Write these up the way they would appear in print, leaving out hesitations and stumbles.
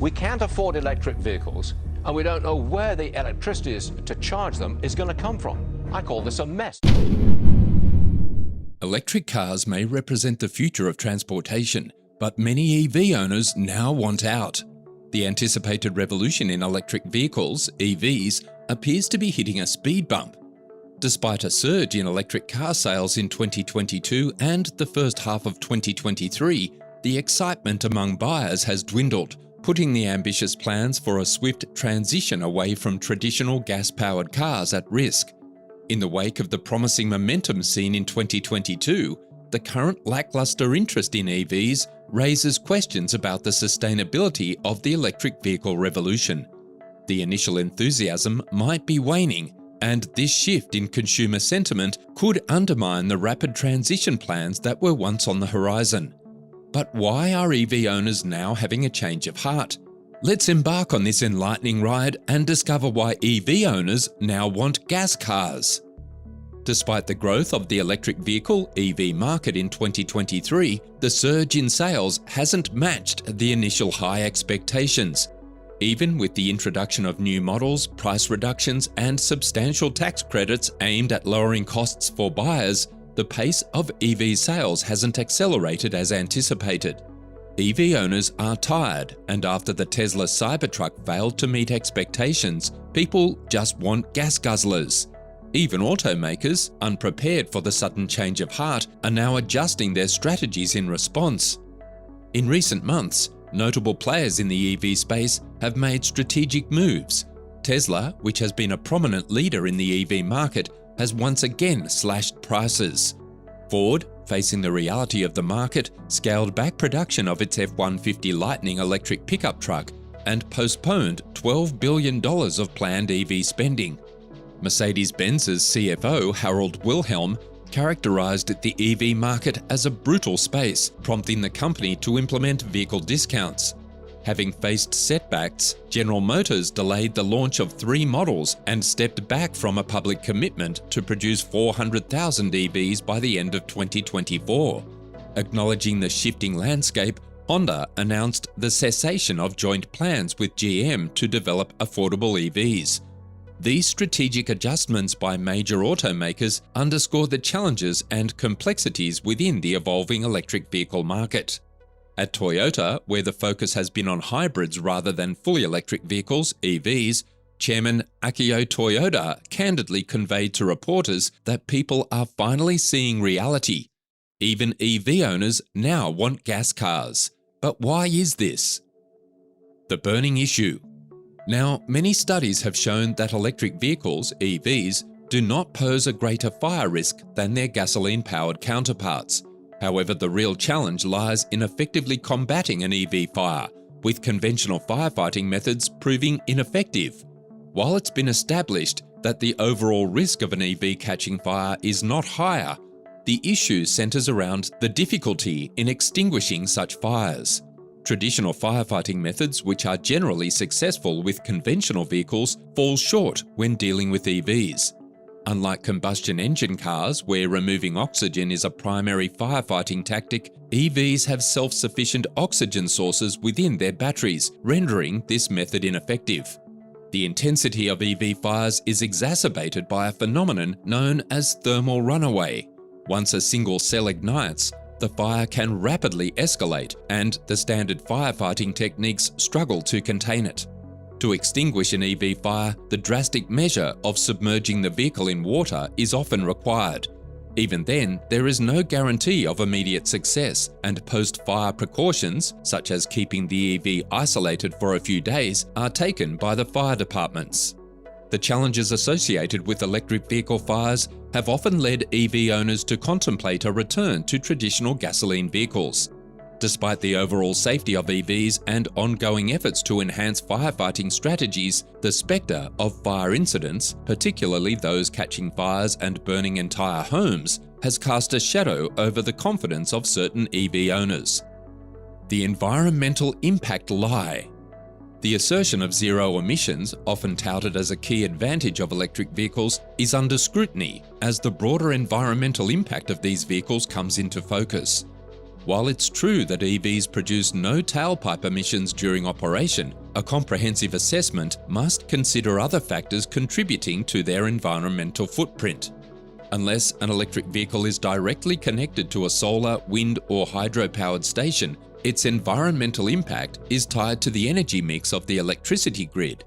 We can't afford electric vehicles, and we don't know where the electricity to charge them is going to come from. I call this a mess. Electric cars may represent the future of transportation, but many EV owners now want out. The anticipated revolution in electric vehicles, EVs, appears to be hitting a speed bump. Despite a surge in electric car sales in 2022 and the first half of 2023, the excitement among buyers has dwindled, putting the ambitious plans for a swift transition away from traditional gas-powered cars at risk. In the wake of the promising momentum seen in 2022, the current lackluster interest in EVs raises questions about the sustainability of the electric vehicle revolution. The initial enthusiasm might be waning, and this shift in consumer sentiment could undermine the rapid transition plans that were once on the horizon. But why are EV owners now having a change of heart? Let's embark on this enlightening ride and discover why EV owners now want gas cars. Despite the growth of the electric vehicle EV market in 2023, the surge in sales hasn't matched the initial high expectations. Even with the introduction of new models, price reductions, and substantial tax credits aimed at lowering costs for buyers, the pace of EV sales hasn't accelerated as anticipated. EV owners are tired, and after the Tesla Cybertruck failed to meet expectations, people just want gas guzzlers. Even automakers, unprepared for the sudden change of heart, are now adjusting their strategies in response. In recent months, notable players in the EV space have made strategic moves. Tesla, which has been a prominent leader in the EV market, has once again slashed prices. Ford, facing the reality of the market, scaled back production of its F-150 Lightning electric pickup truck and postponed $12 billion of planned EV spending. Mercedes-Benz's CFO, Harald Wilhelm, characterized the EV market as a brutal space, prompting the company to implement vehicle discounts. Having faced setbacks, General Motors delayed the launch of 3 models and stepped back from a public commitment to produce 400,000 EVs by the end of 2024. Acknowledging the shifting landscape, Honda announced the cessation of joint plans with GM to develop affordable EVs. These strategic adjustments by major automakers underscore the challenges and complexities within the evolving electric vehicle market. At Toyota, where the focus has been on hybrids rather than fully electric vehicles, EVs, Chairman Akio Toyoda candidly conveyed to reporters that people are finally seeing reality. Even EV owners now want gas cars. But why is this? The burning issue. Now, many studies have shown that electric vehicles, EVs, do not pose a greater fire risk than their gasoline-powered counterparts. However, the real challenge lies in effectively combating an EV fire, with conventional firefighting methods proving ineffective. While it's been established that the overall risk of an EV catching fire is not higher, the issue centers around the difficulty in extinguishing such fires. Traditional firefighting methods, which are generally successful with conventional vehicles, fall short when dealing with EVs. Unlike combustion engine cars, where removing oxygen is a primary firefighting tactic, EVs have self-sufficient oxygen sources within their batteries, rendering this method ineffective. The intensity of EV fires is exacerbated by a phenomenon known as thermal runaway. Once a single cell ignites, the fire can rapidly escalate, and the standard firefighting techniques struggle to contain it. To extinguish an EV fire, the drastic measure of submerging the vehicle in water is often required. Even then, there is no guarantee of immediate success, and post-fire precautions, such as keeping the EV isolated for a few days, are taken by the fire departments. The challenges associated with electric vehicle fires have often led EV owners to contemplate a return to traditional gasoline vehicles. Despite the overall safety of EVs and ongoing efforts to enhance firefighting strategies, the spectre of fire incidents, particularly those catching fires and burning entire homes, has cast a shadow over the confidence of certain EV owners. The environmental impact lie. The assertion of zero emissions, often touted as a key advantage of electric vehicles, is under scrutiny as the broader environmental impact of these vehicles comes into focus. While it's true that EVs produce no tailpipe emissions during operation, a comprehensive assessment must consider other factors contributing to their environmental footprint. Unless an electric vehicle is directly connected to a solar, wind, or hydro-powered station, its environmental impact is tied to the energy mix of the electricity grid.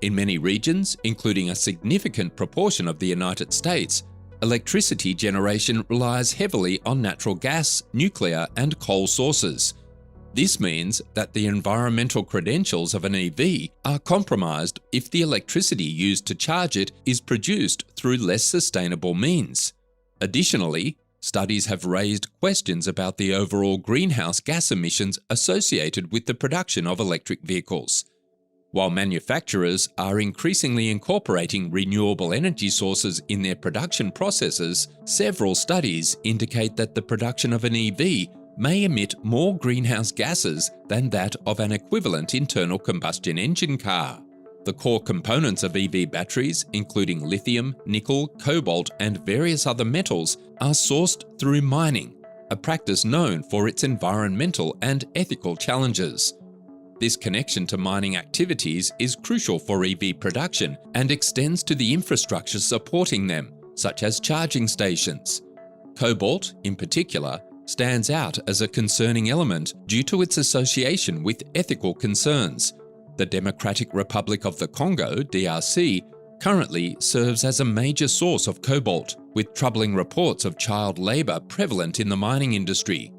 In many regions, including a significant proportion of the United States, electricity generation relies heavily on natural gas, nuclear, and coal sources. This means that the environmental credentials of an EV are compromised if the electricity used to charge it is produced through less sustainable means. Additionally, studies have raised questions about the overall greenhouse gas emissions associated with the production of electric vehicles. While manufacturers are increasingly incorporating renewable energy sources in their production processes, several studies indicate that the production of an EV may emit more greenhouse gases than that of an equivalent internal combustion engine car. The core components of EV batteries, including lithium, nickel, cobalt, and various other metals, are sourced through mining, a practice known for its environmental and ethical challenges. This connection to mining activities is crucial for EV production and extends to the infrastructure supporting them, such as charging stations. Cobalt, in particular, stands out as a concerning element due to its association with ethical concerns. The Democratic Republic of the Congo, DRC, currently serves as a major source of cobalt, with troubling reports of child labor prevalent in the mining industry.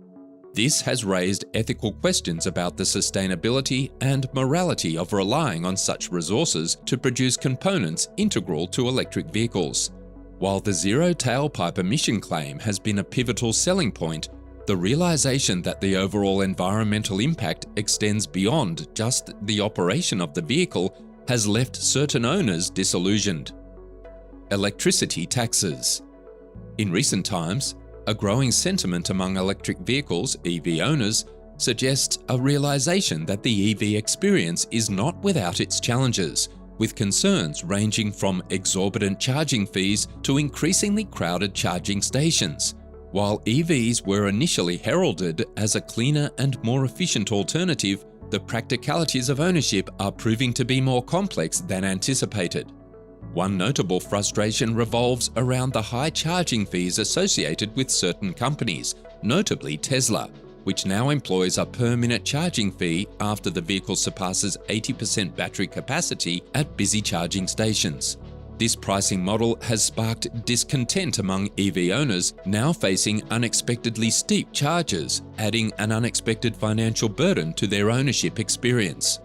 This has raised ethical questions about the sustainability and morality of relying on such resources to produce components integral to electric vehicles. While the zero tailpipe emission claim has been a pivotal selling point, the realization that the overall environmental impact extends beyond just the operation of the vehicle has left certain owners disillusioned. Electricity taxes. In recent times, a growing sentiment among electric vehicles (EV) owners suggests a realization that the EV experience is not without its challenges, with concerns ranging from exorbitant charging fees to increasingly crowded charging stations. While EVs were initially heralded as a cleaner and more efficient alternative, the practicalities of ownership are proving to be more complex than anticipated. One notable frustration revolves around the high charging fees associated with certain companies, notably Tesla, which now employs a per-minute charging fee after the vehicle surpasses 80% battery capacity at busy charging stations. This pricing model has sparked discontent among EV owners, now facing unexpectedly steep charges, adding an unexpected financial burden to their ownership experience.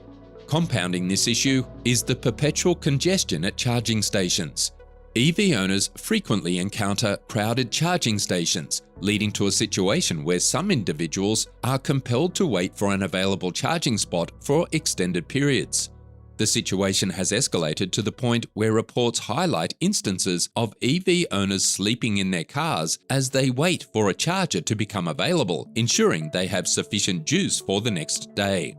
Compounding this issue is the perpetual congestion at charging stations. EV owners frequently encounter crowded charging stations, leading to a situation where some individuals are compelled to wait for an available charging spot for extended periods. The situation has escalated to the point where reports highlight instances of EV owners sleeping in their cars as they wait for a charger to become available, ensuring they have sufficient juice for the next day.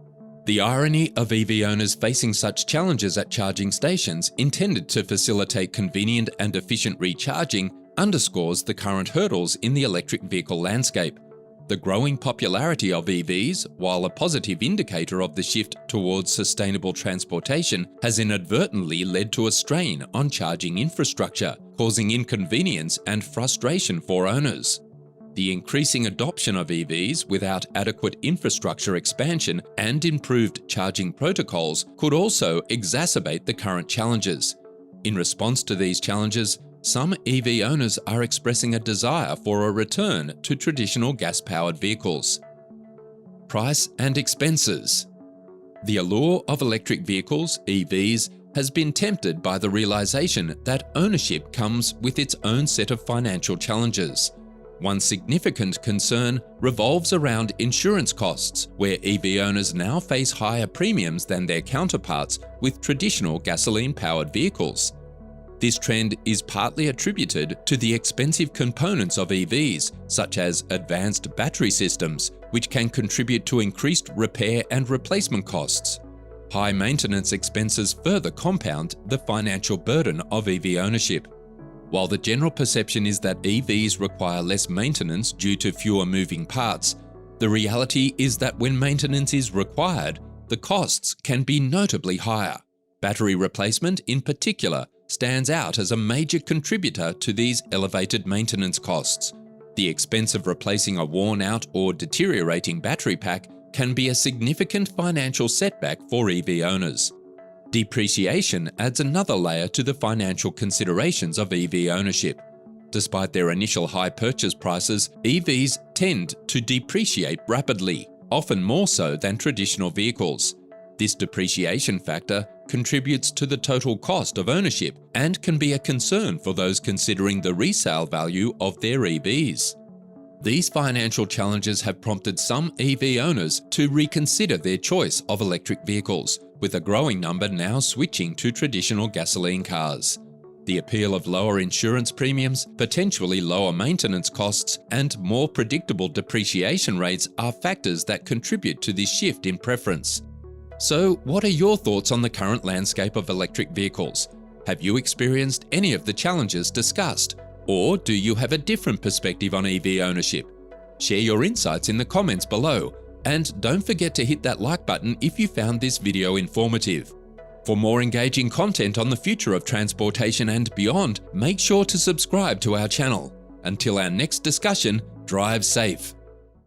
The irony of EV owners facing such challenges at charging stations intended to facilitate convenient and efficient recharging underscores the current hurdles in the electric vehicle landscape. The growing popularity of EVs, while a positive indicator of the shift towards sustainable transportation, has inadvertently led to a strain on charging infrastructure, causing inconvenience and frustration for owners. The increasing adoption of EVs without adequate infrastructure expansion and improved charging protocols could also exacerbate the current challenges. In response to these challenges, some EV owners are expressing a desire for a return to traditional gas-powered vehicles. Price and expenses. The allure of electric vehicles, EVs, has been tempted by the realization that ownership comes with its own set of financial challenges. One significant concern revolves around insurance costs, where EV owners now face higher premiums than their counterparts with traditional gasoline-powered vehicles. This trend is partly attributed to the expensive components of EVs, such as advanced battery systems, which can contribute to increased repair and replacement costs. High maintenance expenses further compound the financial burden of EV ownership. While the general perception is that EVs require less maintenance due to fewer moving parts, The reality is that when maintenance is required, the costs can be notably higher. Battery replacement, in particular, stands out as a major contributor to these elevated maintenance costs. The expense of replacing a worn-out or deteriorating battery pack can be a significant financial setback for EV owners. Depreciation adds another layer to the financial considerations of EV ownership. Despite their initial high purchase prices, EVs tend to depreciate rapidly, often more so than traditional vehicles. This depreciation factor contributes to the total cost of ownership and can be a concern for those considering the resale value of their EVs. These financial challenges have prompted some EV owners to reconsider their choice of electric vehicles, with a growing number now switching to traditional gasoline cars. The appeal of lower insurance premiums, potentially lower maintenance costs, and more predictable depreciation rates are factors that contribute to this shift in preference. So, what are your thoughts on the current landscape of electric vehicles? Have you experienced any of the challenges discussed? Or do you have a different perspective on EV ownership? Share your insights in the comments below, and don't forget to hit that like button if you found this video informative. For more engaging content on the future of transportation and beyond, make sure to subscribe to our channel. Until our next discussion, drive safe.